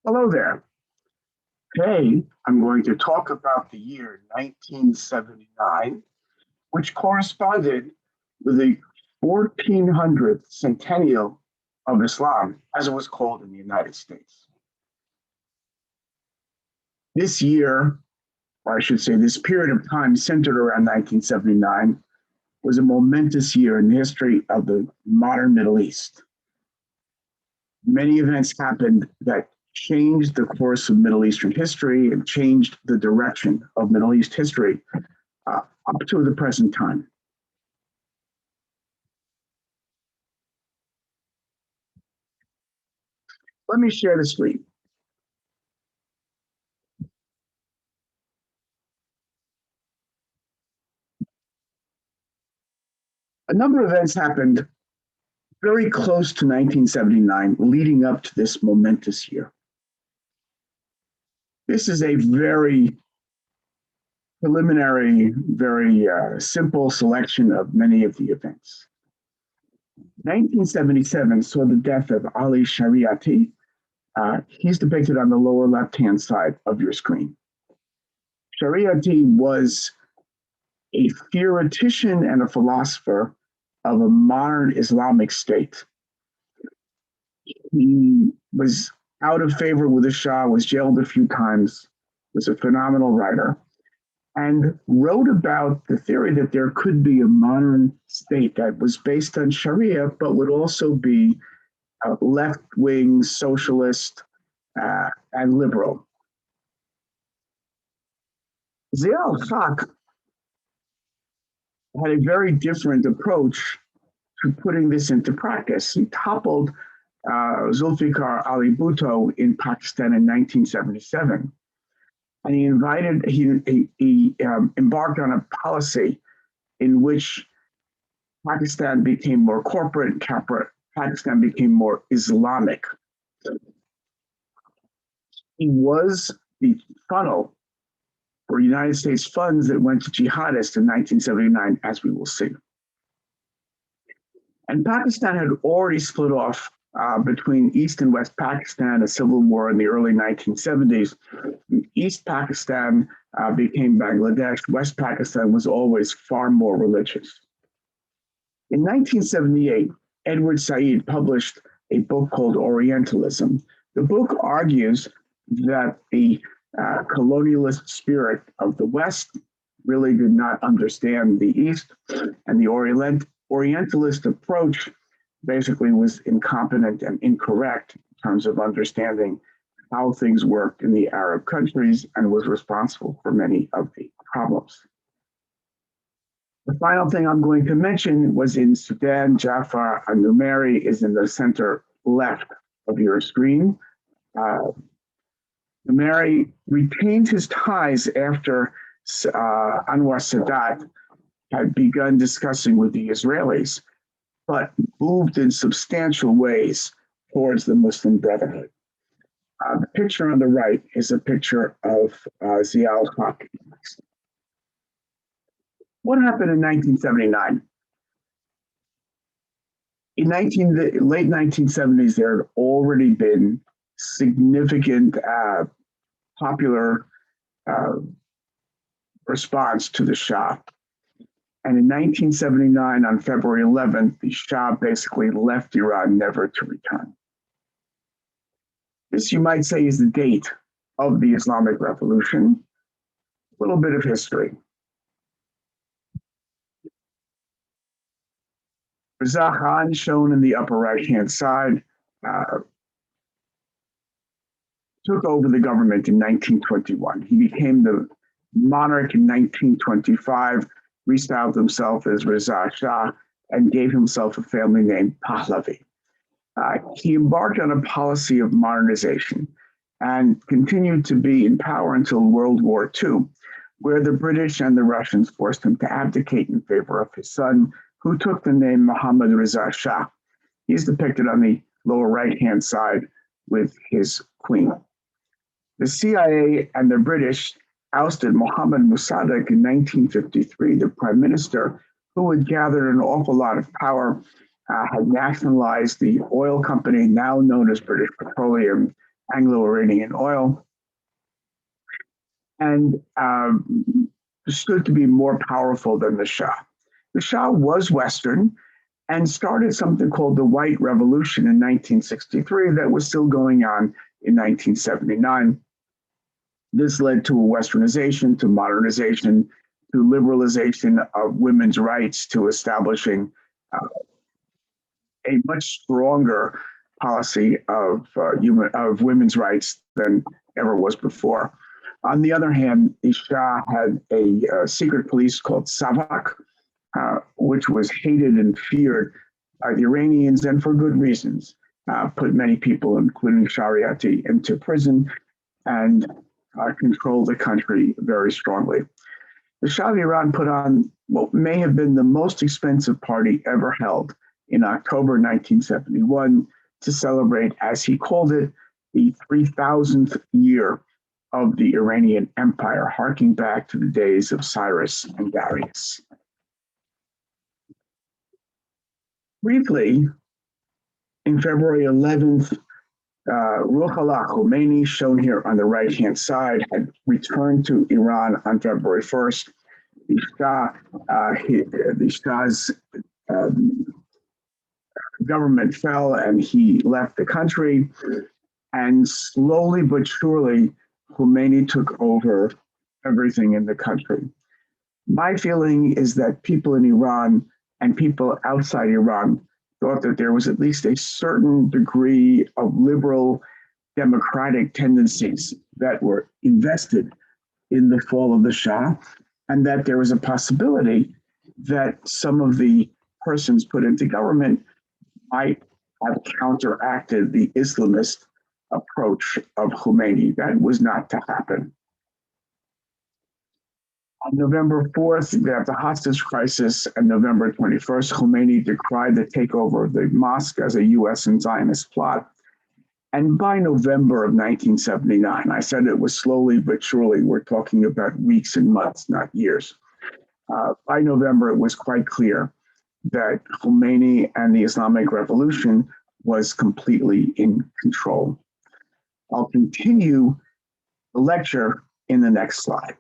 Hello there. Today, I'm going to talk about the year 1979, which corresponded with the 1400th centennial of Islam, as it was called in the United States. This year, or I should say, this period of time centered around 1979, was a momentous year in the history of the modern Middle East. Many events happened that changed the course of Middle Eastern history and changed the direction of Middle East history up to the present time. Let me share the screen. A number of events happened very close to 1979, leading up to this momentous year. This is a very preliminary, very simple selection of many of the events. 1977 saw the death of Ali Shariati. He's depicted on the lower left-hand side of your screen. Shariati was a theoretician and a philosopher of a modern Islamic state. He was out of favor with the Shah, was jailed a few times, was a phenomenal writer, and wrote about the theory that there could be a modern state that was based on Sharia, but would also be left-wing, socialist, and liberal. Zia al-Haq had a very different approach to putting this into practice. He toppled Zulfikar Ali Bhutto in Pakistan in 1977. And he embarked on a policy in which Pakistan became more corporate, Pakistan became more Islamic. He was the funnel for United States funds that went to jihadists in 1979, as we will see. And Pakistan had already split off between East and West Pakistan, a civil war in the early 1970s. East Pakistan became Bangladesh. West Pakistan was always far more religious. In 1978, Edward Said published a book called Orientalism. The book argues that the colonialist spirit of the West really did not understand the East, and the Orientalist approach basically was incompetent and incorrect in terms of understanding how things worked in the Arab countries and was responsible for many of the problems. The final thing I'm going to mention was in Sudan. Jafar al-Numeri is in the center left of your screen. Numeri retained his ties after Anwar Sadat had begun discussing with the Israelis, but moved in substantial ways towards the Muslim Brotherhood. The picture on the right is a picture of Zia al-Haq. What happened in 1979? In late 1970s, there had already been significant popular response to the Shah. And in 1979, on February 11th, the Shah basically left Iran, never to return. This, you might say, is the date of the Islamic Revolution. A little bit of history. Reza Khan, shown in the upper right-hand side, took over the government in 1921. He became the monarch in 1925, restyled himself as Reza Shah, and gave himself a family name, Pahlavi. He embarked on a policy of modernization and continued to be in power until World War II, where the British and the Russians forced him to abdicate in favor of his son, who took the name Mohammad Reza Shah. He's depicted on the lower right-hand side with his queen. The CIA and the British ousted Mohammad Mossadegh in 1953, the prime minister, who had gathered an awful lot of power, had nationalized the oil company now known as British Petroleum, Anglo-Iranian oil, and stood to be more powerful than the Shah. The Shah was Western and started something called the White Revolution in 1963 that was still going on in 1979. This led to a westernization, to modernization, to liberalization of women's rights, to establishing a much stronger policy of women's rights than ever was before. On the other hand, the Shah had a secret police called Savak, which was hated and feared by the Iranians, and for good reasons. Put many people, including Shariati, into prison and controlled the country very strongly. The Shah of Iran put on what may have been the most expensive party ever held in October 1971 to celebrate, as he called it, the 3,000th year of the Iranian Empire, harking back to the days of Cyrus and Darius. Briefly, in February 11th, Ruhollah Khomeini, shown here on the right-hand side, had returned to Iran on February 1st. The Shah's government fell and he left the country. And slowly but surely, Khomeini took over everything in the country. My feeling is that people in Iran and people outside Iran thought that there was at least a certain degree of liberal democratic tendencies that were invested in the fall of the Shah, and that there was a possibility that some of the persons put into government might have counteracted the Islamist approach of Khomeini. That was not to happen. On November 4th, we have the hostage crisis, and November 21st, Khomeini decried the takeover of the mosque as a US and Zionist plot. And by November of 1979, I said it was slowly but surely, we're talking about weeks and months, not years. By November, it was quite clear that Khomeini and the Islamic Revolution was completely in control. I'll continue the lecture in the next slide.